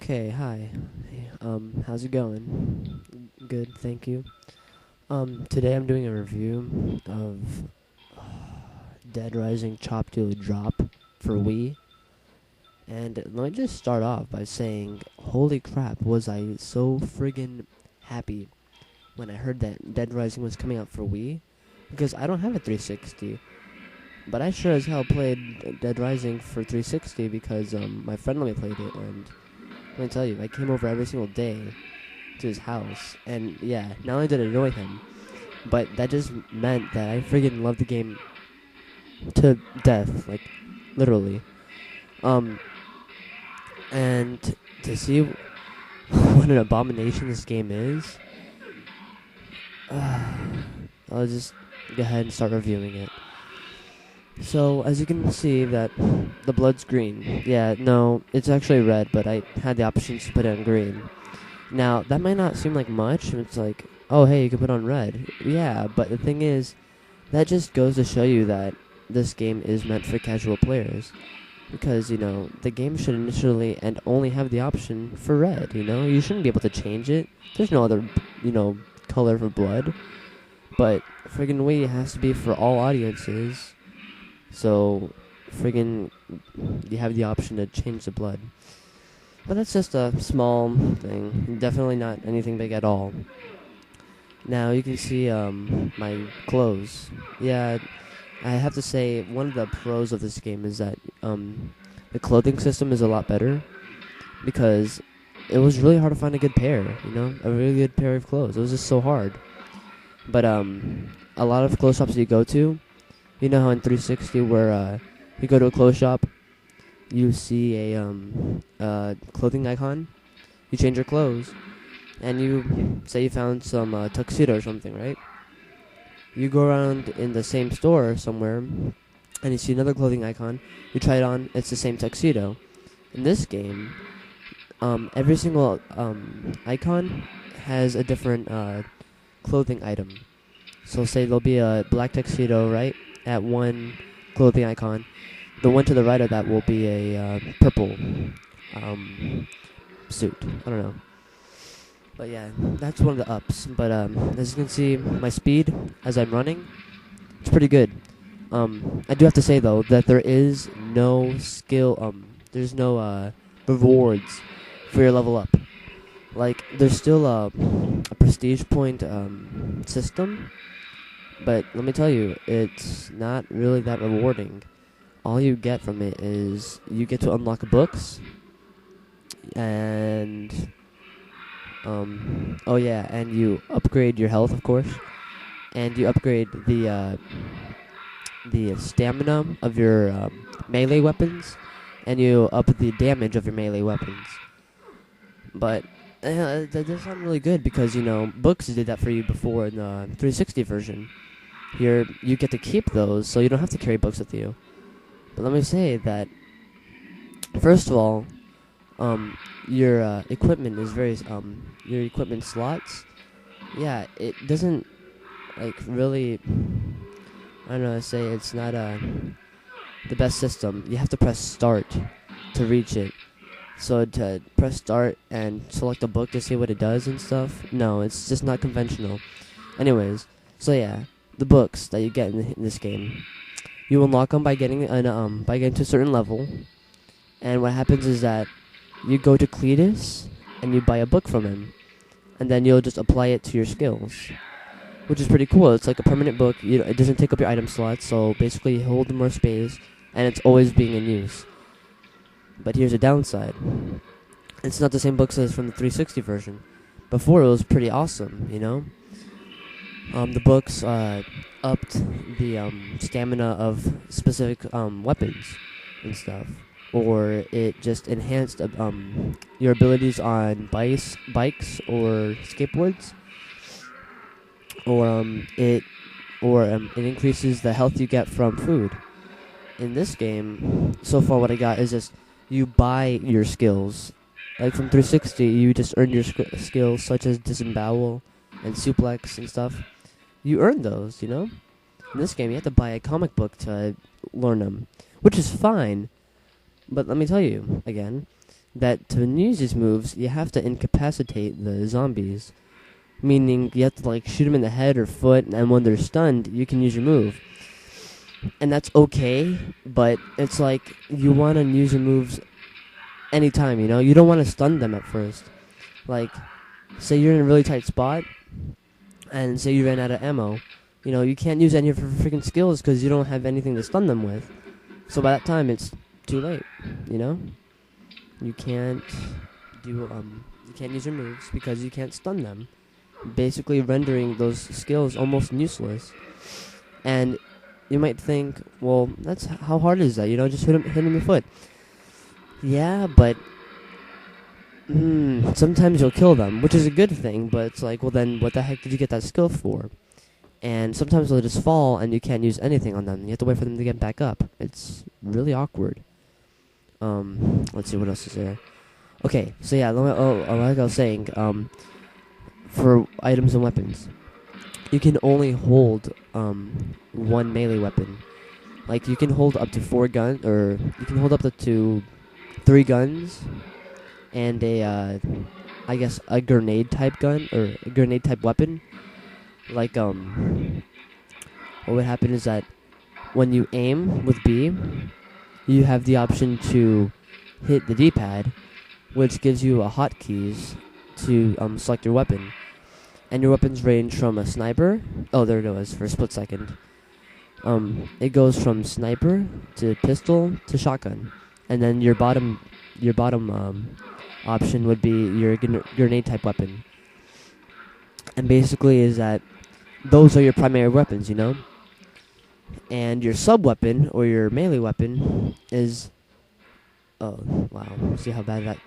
Okay, hi. Hey, how's it going? Good, thank you. Today I'm doing a review of Dead Rising Chop Till Drop for Wii. And let me just start off by saying, holy crap, was I so friggin' happy when I heard that Dead Rising was coming out for Wii. Because I don't have a 360. But I sure as hell played Dead Rising for 360 because my friend let me play it, and let me tell you, I came over every single day to his house, and yeah, not only did it annoy him, but that just meant that I friggin' loved the game to death, like, literally. Um, and to see what an abomination this game is, I'll just go ahead and start reviewing it. So, as you can see that the blood's green. Yeah, no, it's actually red, but I had the option to put it on green. Now, that might not seem like much. It's like, oh, hey, you can put on red. Yeah, but the thing is, that just goes to show you that this game is meant for casual players. Because, the game should initially and only have the option for red, You shouldn't be able to change it. There's no other, color for blood. But friggin' Wii has to be for all audiences. So, friggin' you have the option to change the blood. But that's just a small thing. Definitely not anything big at all. Now, you can see my clothes. Yeah, I have to say, one of the pros of this game is that the clothing system is a lot better. Because it was really hard to find a good pair, a really good pair of clothes. It was just so hard. But a lot of clothes shops that you go to, you know how in 360 where you go to a clothes shop, you see a clothing icon, you change your clothes, and you say you found some tuxedo or something, right? You go around in the same store somewhere, and you see another clothing icon, you try it on, it's the same tuxedo. In this game, every single icon has a different clothing item. So say there'll be a black tuxedo, right, at one clothing icon. The one to the right of that will be a purple suit. I don't know. But yeah, that's one of the ups. But as you can see, my speed as I'm running, it's pretty good. I do have to say, though, that there is no skill, there's no rewards for your level up. Like, there's still a prestige point system, but let me tell you, it's not really that rewarding. All you get from it is you get to unlock books, and oh yeah, and you upgrade your health, of course, and you upgrade the stamina of your melee weapons, and you up the damage of your melee weapons. But that does sound really good because books did that for you before in the 360 version. Here you get to keep those, so you don't have to carry books with you. But let me say that, first of all, your equipment is very your equipment slots. Yeah, it doesn't really. I don't know how to say it's not the best system. You have to press start to reach it. So to press start and select a book to see what it does and stuff. No, it's just not conventional. Anyways, so yeah, the books that you get in this game, you unlock them by getting to a certain level, and what happens is that you go to Cletus and you buy a book from him, and then you'll just apply it to your skills, which is pretty cool. It's like a permanent book. It doesn't take up your item slots, so basically you hold more space, and it's always being in use. But here's a downside. It's not the same books as from the 360 version. Before it was pretty awesome, The books upped the stamina of specific weapons and stuff. Or it just enhanced your abilities on bikes or skateboards. Or it increases the health you get from food. In this game, so far what I got is just you buy your skills. Like from 360, you just earn your skills such as disembowel and suplex and stuff. You earn those, In this game, you have to buy a comic book to learn them, which is fine. But let me tell you, again, that to use these moves, you have to incapacitate the zombies. Meaning you have to like shoot them in the head or foot, and when they're stunned, you can use your move. And that's okay, but it's like you want to use your moves anytime, you know? You don't want to stun them at first. Like, say you're in a really tight spot, and say you ran out of ammo. You know, you can't use any of your freaking skills because you don't have anything to stun them with. So by that time, it's too late, you know? You can't you can't use your moves because you can't stun them. Basically rendering those skills almost useless. And you might think, well, that's how hard is that? You know, just hit him in the foot. Yeah, but sometimes you'll kill them, which is a good thing, but it's like, well then, what the heck did you get that skill for? And sometimes they'll just fall, and you can't use anything on them. You have to wait for them to get back up. It's really awkward. Let's see, what else is there? Okay, so yeah, like I was saying, for items and weapons, you can only hold one melee weapon. Like, you can hold up to 4 guns, or you can hold up to 3 guns, and I guess a grenade type gun, or a grenade type weapon. Like, what would happen is that when you aim with B, you have the option to hit the D-pad, which gives you a hotkeys to select your weapon. And your weapons range from a sniper. Oh, there it was for a split second. It goes from sniper to pistol to shotgun, and then your bottom option would be your grenade type weapon. And basically, is that those are your primary weapons, you know. And your sub weapon or your melee weapon is. Oh wow! See how bad that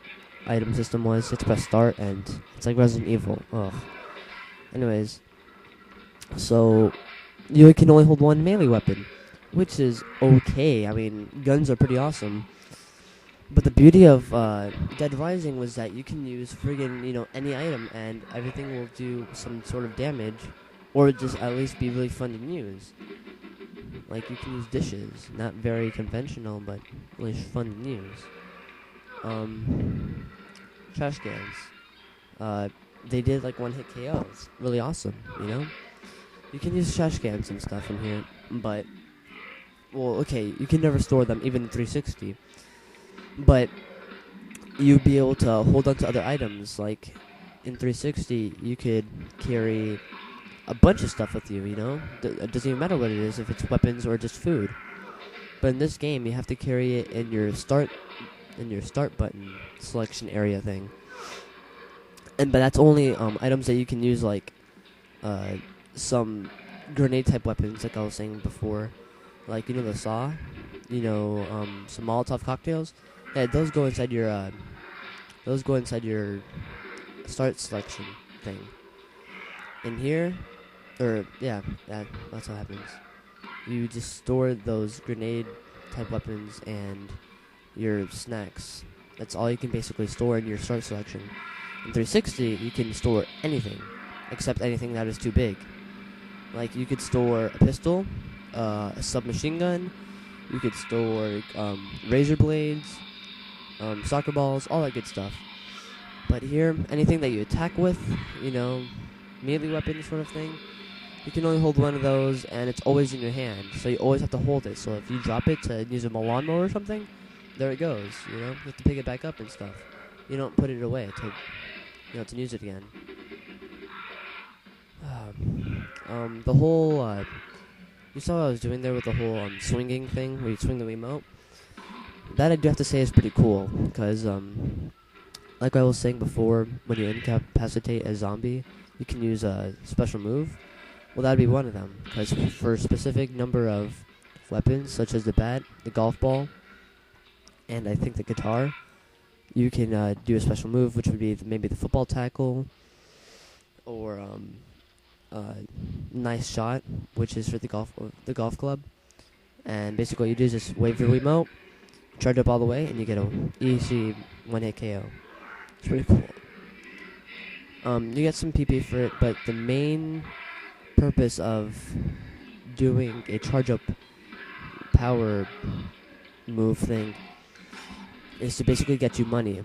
item system was? It's press start, and it's like Resident Evil. Ugh. Anyways, so you can only hold one melee weapon, which is okay. I mean, guns are pretty awesome. But the beauty of Dead Rising was that you can use friggin', you know, any item, and everything will do some sort of damage, or just at least be really fun to use. Like, you can use dishes, not very conventional, but really fun to use. Trash cans. They did like one-hit KOs. Really awesome, you know? You can use trash cans and stuff in here, but, well, okay, you can never store them, even in 360. But you'd be able to hold on to other items. Like, in 360, you could carry a bunch of stuff with you, you know? It doesn't even matter what it is, if it's weapons or just food. But in this game, you have to carry it in your start button selection area thing. But that's only items that you can use, like some grenade type weapons, like I was saying before, like, you know, the saw, you know, some Molotov cocktails. Yeah, those go inside your start selection thing. In here, that's what happens. You just store those grenade type weapons and your snacks. That's all you can basically store in your start selection. In 360, you can store anything, except anything that is too big. Like, you could store a pistol, a submachine gun, you could store razor blades, soccer balls, all that good stuff. But here, anything that you attack with, you know, melee weapon sort of thing, you can only hold one of those, and it's always in your hand, so you always have to hold it. So if you drop it to use a lawnmower or something, there it goes, you know? You have to pick it back up and stuff. You don't put it away to use it again. The whole, you saw what I was doing there with the whole swinging thing, where you swing the Wiimote? That I do have to say is pretty cool, because, like I was saying before, when you incapacitate a zombie, you can use a special move. Well, that'd be one of them, because for a specific number of weapons, such as the bat, the golf ball, and I think the guitar, you can do a special move, which would be maybe the football tackle, or nice shot, which is for the golf club. And basically, what you do is just wave your Wiimote, charge up all the way, and you get a easy one-hit KO. It's pretty cool. You get some PP for it, but the main purpose of doing a charge-up power move thing is to basically get you money.